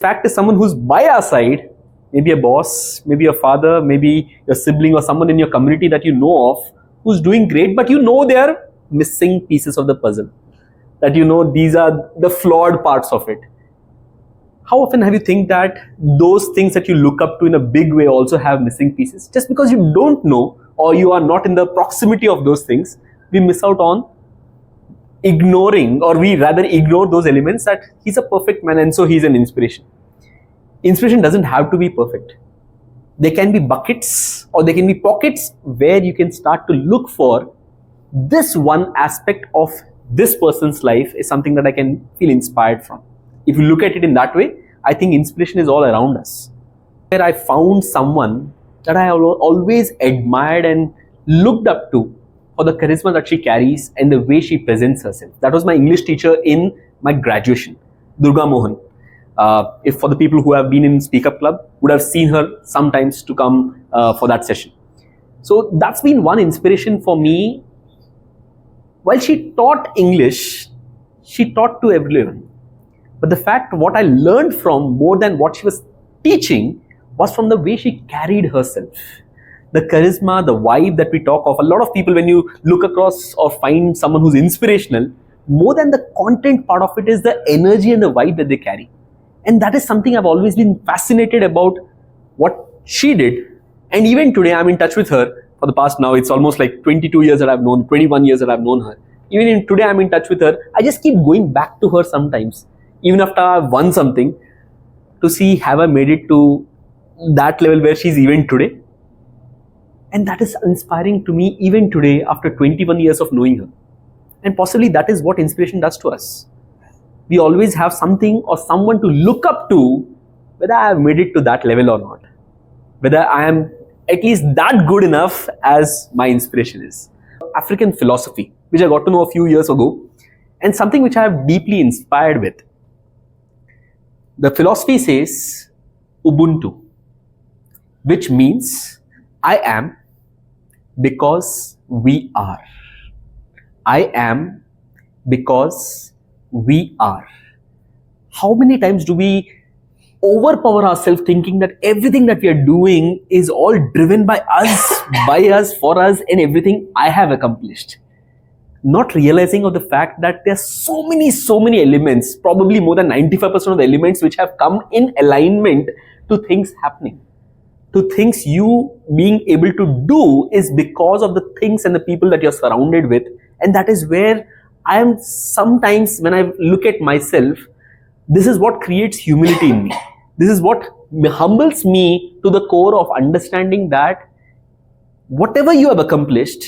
Fact is someone who's by our side, maybe a boss, maybe a father, maybe your sibling or someone in your community that you know of who's doing great, but you know they are missing pieces of the puzzle. That you know these are the flawed parts of it. How often have you think that those things that you look up to in a big way also have missing pieces? Just because you don't know or you are not in the proximity of those things, we miss out on ignoring, or we rather ignore those elements that he's a perfect man and so he's an inspiration. Inspiration doesn't have to be perfect. There can be buckets or there can be pockets where you can start to look for this one aspect of this person's life is something that I can feel inspired from. If you look at it in that way, I think inspiration is all around us. Where I found someone that I always admired and looked up to for the charisma that she carries and the way she presents herself. That was my English teacher in my graduation, Durga Mohan. If for the people who have been in Speak Up Club, would have seen her sometimes to come for that session. So that's been one inspiration for me. While she taught English, she taught to everyone. But the fact what I learned from more than what she was teaching was from the way she carried herself. The charisma, the vibe that we talk of. A lot of people, when you look across or find someone who's inspirational, more than the content part of it is the energy and the vibe that they carry. And that is something I've always been fascinated about what she did. And even today, I'm in touch with her for the past now. It's almost like 22 years that I've known, 21 years that I've known her. Even today, I'm in touch with her. I just keep going back to her sometimes, even after I've won something, to see have I made it to that level where she's even today. And that is inspiring to me even today after 21 years of knowing her. And possibly that is what inspiration does to us. We always have something or someone to look up to, whether I have made it to that level or not. Whether I am at least that good enough as my inspiration is. African philosophy, which I got to know a few years ago, and something which I have deeply inspired with. The philosophy says Ubuntu, which means I am because we are. I am because we are. How many times do we overpower ourselves thinking that everything that we are doing is all driven by us, for us, and everything I have accomplished? Not realizing of the fact that there are so many elements, probably more than 95% of the elements which have come in alignment to things happening. To things you being able to do is because of the things and the people that you're surrounded with. And that is where I am sometimes, when I look at myself, this is what creates humility in me. This is what humbles me to the core of understanding that whatever you have accomplished,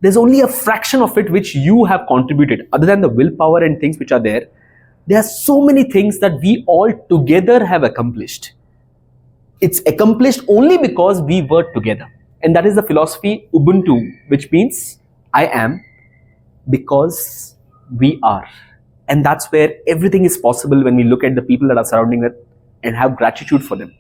there's only a fraction of it which you have contributed. Other than the willpower and things which are there, there are so many things that we all together have accomplished. It's accomplished only because we were together. And that is the philosophy Ubuntu, which means I am because we are. And that's where everything is possible when we look at the people that are surrounding us and have gratitude for them.